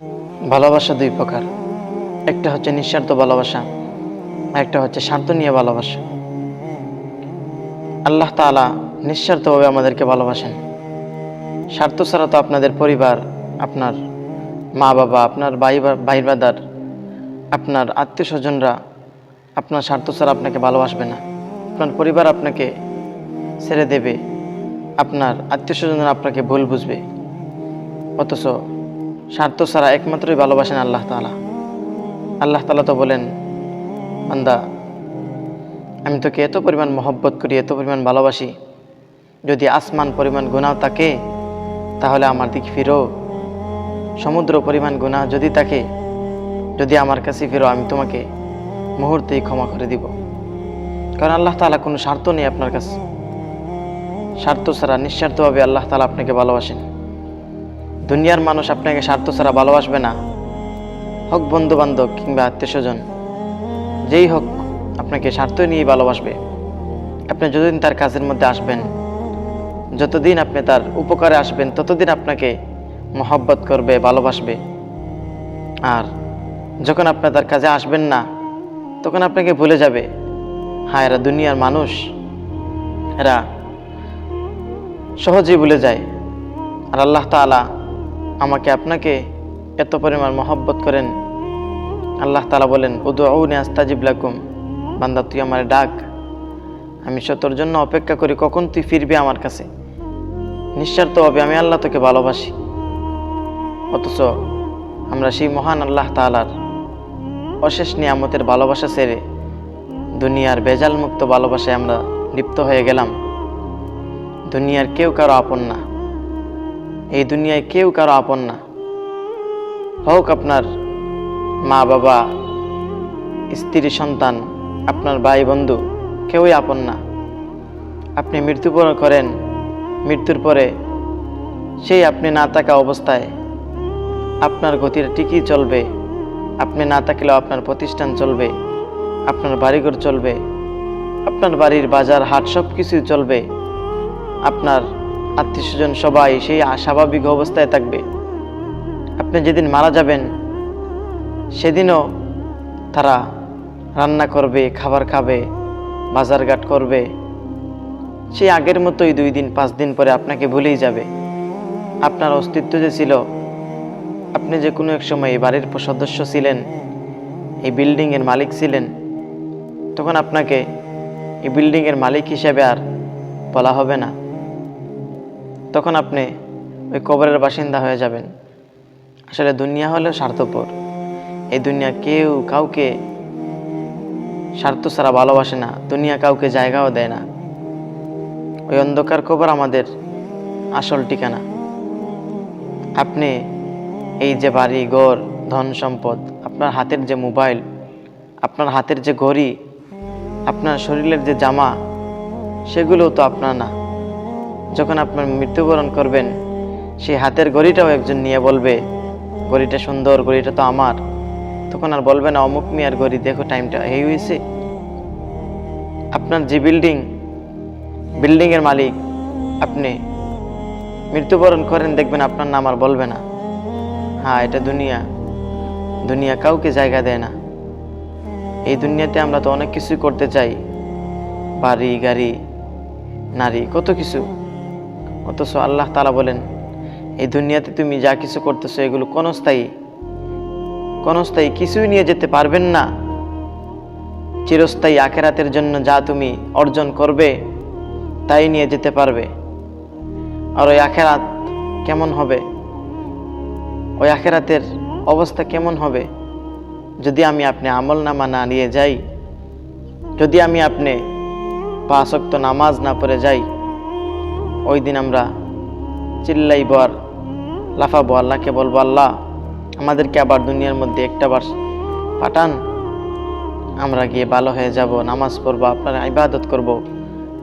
ভালোবাসা দুই প্রকার, একটা হচ্ছে নিঃস্বার্থ ভালোবাসা, একটা হচ্ছে স্বার্থ নিয়ে ভালোবাসা। আল্লাহ তাআলা নিঃস্বার্থভাবে আমাদেরকে ভালোবাসেন। স্বার্থ ছাড়া তো আপনাদের পরিবার, আপনার মা বাবা, আপনার ভাই ব্রাদার, আপনার আত্মীয় স্বজনরা আপনার স্বার্থ ছাড়া আপনাকে ভালোবাসবে না। আপনার পরিবার আপনাকে ছেড়ে দেবে, আপনার আত্মীয় স্বজনরা আপনাকে ভুল বুঝবে। অথচ স্বার্থ ছাড়া একমাত্রই ভালোবাসেন আল্লাহ তাআলা। আল্লাহ তাআলা তো বলেন, বান্দা আমি তোকে এত পরিমাণ মহব্বত করি, এত পরিমাণ ভালোবাসি, যদি আসমান পরিমাণ গুনাহ থাকে তাহলে আমার দিকে ফিরো। সমুদ্র পরিমাণ গুনাহ যদি থাকে, যদি আমার কাছে ফিরো, আমি তোমাকে মুহূর্তেই ক্ষমা করে দিব। কারণ আল্লাহ তাআলা কোনো স্বার্থ নেই আপনার কাছে। স্বার্থ ছাড়া নিঃস্বার্থভাবে আল্লাহ তাআলা আপনাকে ভালোবাসেন। দুনিয়ার মানুষ আপনাকে স্বার্থ ছাড়া ভালোবাসবে না, হোক বন্ধু বান্ধব কিংবা আত্মীয় স্বজন, যেই হোক আপনাকে স্বার্থ নিয়েই ভালোবাসবে। আপনি যতদিন তার কাজের মধ্যে আসবেন, যতদিন আপনি তার উপকারে আসবেন, ততদিন আপনাকে মহব্বত করবে, ভালোবাসবে। আর যখন আপনি তার কাজে আসবেন না, তখন আপনাকে ভুলে যাবে। হ্যাঁ, এরা দুনিয়ার মানুষ, এরা সহজেই ভুলে যায়। আর আল্লাহ তাআলা আমাকে আপনাকে এত পরিমাণ মহব্বত করেন। আল্লাহ তাআলা বলেন, উদউনি আস্তাজিব লাকুম, বান্দা তুই আমারে ডাক, আমি তোর জন্য অপেক্ষা করি, কখন তুই ফিরবি আমার কাছে। নিঃস্বার্থভাবে আমি আল্লাহ তোকে ভালোবাসি। অথচ আমরা সেই মহান আল্লাহ তাআলার অশেষ নিয়ামতের ভালোবাসা ছেড়ে দুনিয়ার বেজাল মুক্ত ভালোবাসায় আমরা লিপ্ত হয়ে গেলাম। দুনিয়ার কেউ কারো আপন না, এই দুনিয়ায় কেউ কারো আপন না। হোক আপনার মা বাবা, স্ত্রী সন্তান, আপনার ভাই বন্ধু, কেউই আপন না। আপনি মৃত্যুবরণ করেন, মৃত্যুর পরে সেই আপনি না থাকা অবস্থায় আপনার গতির ঠিকই চলবে। আপনি না থাকলেও আপনার প্রতিষ্ঠান চলবে, আপনার বাড়িঘর চলবে, আপনার বাড়ির বাজার হাট সব কিছুই চলবে। আপনার আত্মীয় স্বজন সবাই সেই স্বাভাবিক অবস্থায় থাকবে। আপনি যেদিন মারা যাবেন সেদিনও তারা রান্না করবে, খাবার খাবে, বাজারঘাট করবে। সেই আগের মতোই 2 দিন 5 দিন পরে আপনাকে ভুলেই যাবে। আপনার অস্তিত্ব যে ছিল, আপনি যে কোনো এক সময় এই বাড়ির সদস্য ছিলেন, এই বিল্ডিংয়ের মালিক ছিলেন, তখন আপনাকে এই বিল্ডিংয়ের মালিক হিসেবে আর বলা হবে না। তখন আপনি ওই কবরের বাসিন্দা হয়ে যাবেন। আসলে দুনিয়া হলো স্বার্থপর। এই দুনিয়া কেউ কাউকে স্বার্থ ছাড়া ভালোবাসে না, দুনিয়া কাউকে জায়গাও দেয় না। ওই অন্ধকার কবর আমাদের আসল ঠিকানা। আপনি এই যে বাড়ি ঘর, ধন সম্পদ, আপনার হাতের যে মোবাইল, আপনার হাতের যে ঘড়ি, আপনার শরীরের যে জামা, সেগুলোও তো আপনার না। যখন আপনার মৃত্যুবরণ করবেন, সেই হাতের ঘড়িটাও একজন নিয়ে বলবে, ঘড়িটা সুন্দর, ঘড়িটা তো আমার। তখন আর বলবে না অমুক মিয়ার ঘড়ি, দেখো টাইমটা এই হয়েছে। আপনার যে বিল্ডিংয়ের মালিক, আপনি মৃত্যুবরণ করেন, দেখবেন আপনার নাম আর বলবে না। হ্যাঁ, এটা দুনিয়া কাউকে জায়গা দেয় না। এই দুনিয়াতে আমরা তো অনেক কিছুই করতে চাই, বাড়ি গাড়ি নারী, কত কিছু। অথচ আল্লাহ তাআলা বলেন, এই দুনিয়াতে তুমি যা কিছু করতেছো এগুলো ক্ষণস্থায়ী কিছুই নিয়ে যেতে পারবেন না। চিরস্থায়ী আখিরাতের জন্য যা তুমি অর্জন করবে তাই নিয়ে যেতে পারবে। আর ওই আখিরাত কেমন হবে, ওই আখিরাতের অবস্থা কেমন হবে যদি আমি আপনি আমলনামা না নিয়ে যাই, যদি আমি আপনি 5 ওয়াক্ত নামাজ না পড়ে যাই। ওই দিন আমরা চিল্লাইব আর লাফাবো, আল্লাহকে বলবো, আল্লাহ আমাদেরকে আবার দুনিয়ার মধ্যে একটাবার পাঠান, আমরা গিয়ে ভালো হয়ে যাব, নামাজ পড়বো, আপনার ইবাদত করব,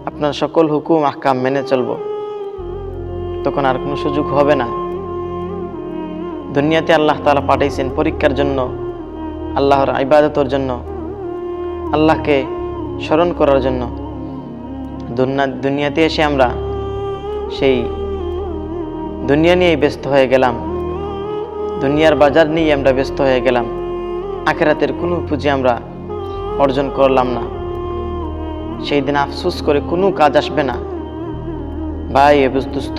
আপনার সকল হুকুম আহকাম মেনে চলব। তখন আর কোনো সুযোগ হবে না। দুনিয়াতে আল্লাহ তাআলা পাঠাইছেন পরীক্ষার জন্য, আল্লাহর ইবাদতের জন্য, আল্লাহকে স্মরণ করার জন্য। দুনিয়াতে এসে আমরা সেই দুনিয়া নিয়েই ব্যস্ত হয়ে গেলাম। দুনিয়ার বাজার নিয়ে আমরা ব্যস্ত হয়ে গেলাম, আখিরাতের কোনো পুঁজি আমরা অর্জন করলাম না। সেই দিন আফসোস করে কোনো কাজ আসবে না। ভাই দোস্ত,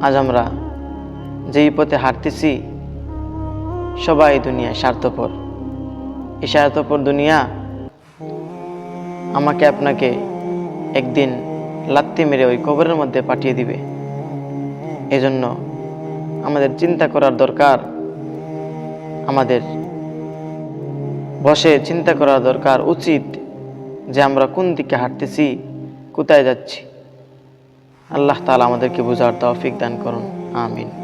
আজ আমরা যেই পথে হাঁটতেছি সবাই দুনিয়ায় স্বার্থপর। এই স্বার্থপর দুনিয়া আমাকে আপনাকে একদিন লাত্তি মেরে ওই কবরের মধ্যে পাঠিয়ে দিবে। এজন্য আমাদের চিন্তা করার দরকার, আমাদের বসে চিন্তা করা দরকার, উচিত যে আমরা কোন দিকে হাঁটতেছি, কোথায় যাচ্ছি। আল্লাহ তাআলা আমাদেরকে বুঝার তৌফিক দান করুন। আমিন।